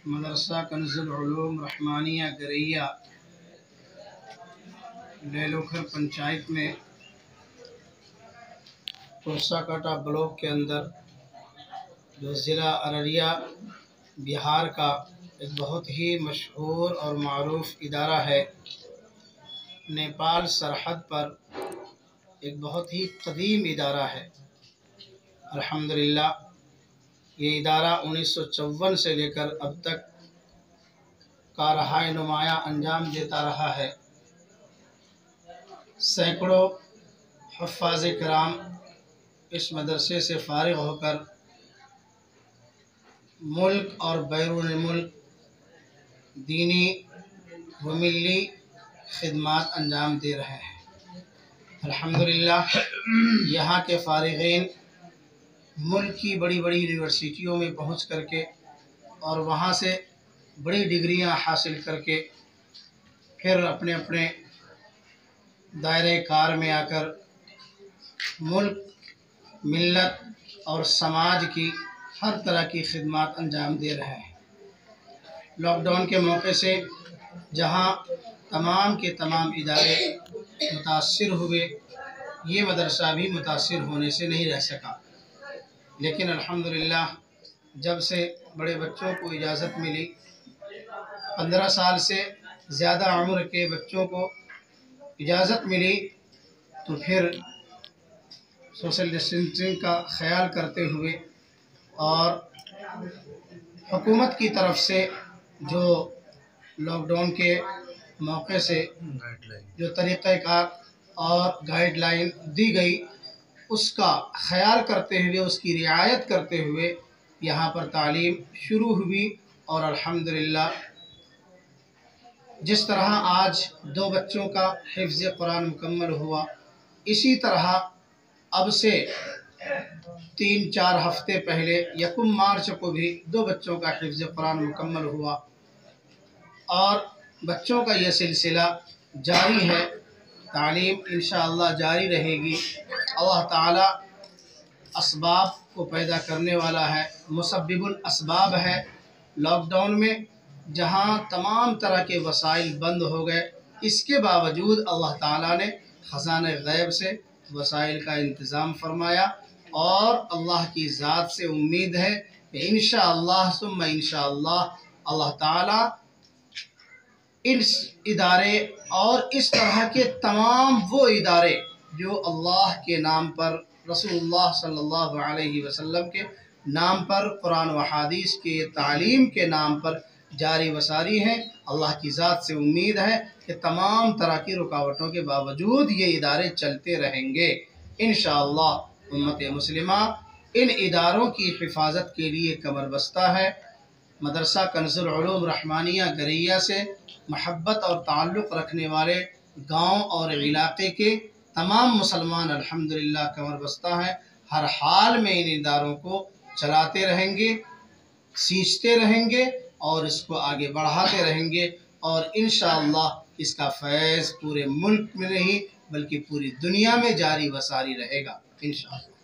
مدرسہ کنز العلوم رحمانیہ گریا لیلوکھر پنچایت میں پرسا کاٹا بلاک کے اندر جو ضلع ارریہ بہار کا ایک بہت ہی مشہور اور معروف ادارہ ہے، نیپال سرحد پر ایک بہت ہی قدیم ادارہ ہے۔ الحمدللہ یہ ادارہ 1954 سے لے کر اب تک کارہائے نمایاں انجام دیتا رہا ہے۔ سینکڑوں حفاظ کرام اس مدرسے سے فارغ ہو کر ملک اور بیرون ملک دینی و ملی خدمات انجام دے رہے ہیں۔ الحمدللہ یہاں کے فارغین ملک کی بڑی بڑی یونیورسٹیوں میں پہنچ کر کے اور وہاں سے بڑی ڈگریاں حاصل کر کے پھر اپنے اپنے دائرۂ کار میں آ کر ملک، ملت اور سماج کی ہر طرح کی خدمات انجام دے رہے ہیں۔ لاک ڈاؤن کے موقع سے جہاں تمام کے تمام ادارے متاثر ہوئے، یہ مدرسہ بھی متاثر ہونے سے نہیں رہ سکا، لیکن الحمدللہ جب سے بڑے بچوں کو اجازت ملی، 15 سال سے زیادہ عمر کے بچوں کو اجازت ملی، تو پھر سوشل ڈسٹینسنگ کا خیال کرتے ہوئے اور حکومت کی طرف سے جو لاک ڈاؤن کے موقع سے جو طریقہ کار اور گائیڈ لائن دی گئی، اس کا خیال کرتے ہوئے، اس کی رعایت کرتے ہوئے یہاں پر تعلیم شروع ہوئی۔ اور الحمدللہ جس طرح آج 2 بچوں کا حفظ قرآن مکمل ہوا، اسی طرح اب سے 3-4 ہفتے پہلے 1 مارچ کو بھی 2 بچوں کا حفظ قرآن مکمل ہوا، اور بچوں کا یہ سلسلہ جاری ہے۔ تعلیم انشاءاللہ جاری رہے گی۔ اللہ تعالی اسباب کو پیدا کرنے والا ہے، مسبب الاسباب ہے۔ لاک ڈاؤن میں جہاں تمام طرح کے وسائل بند ہو گئے، اس کے باوجود اللہ تعالیٰ نے خزانہ غیب سے وسائل کا انتظام فرمایا، اور اللہ کی ذات سے امید ہے کہ انشاءاللہ ثم انشاءاللہ اللہ تعالیٰ اس ادارے اور اس طرح کے تمام وہ ادارے جو اللہ کے نام پر، رسول اللہ صلی اللہ علیہ وسلم کے نام پر، قرآن و حدیث کے تعلیم کے نام پر جاری وساری ہیں، اللہ کی ذات سے امید ہے کہ تمام طرح کی رکاوٹوں کے باوجود یہ ادارے چلتے رہیں گے انشاءاللہ۔ امت مسلمہ ان اداروں کی حفاظت کے لیے کمر بستہ ہے۔ مدرسہ کنز العلوم رحمانیہ گریا سے محبت اور تعلق رکھنے والے گاؤں اور علاقے کے تمام مسلمان الحمدللہ کمر بستہ ہیں۔ ہر حال میں ان اداروں کو چلاتے رہیں گے، سینچتے رہیں گے اور اس کو آگے بڑھاتے رہیں گے، اور انشاءاللہ اس کا فیض پورے ملک میں نہیں بلکہ پوری دنیا میں جاری و ساری رہے گا انشاءاللہ۔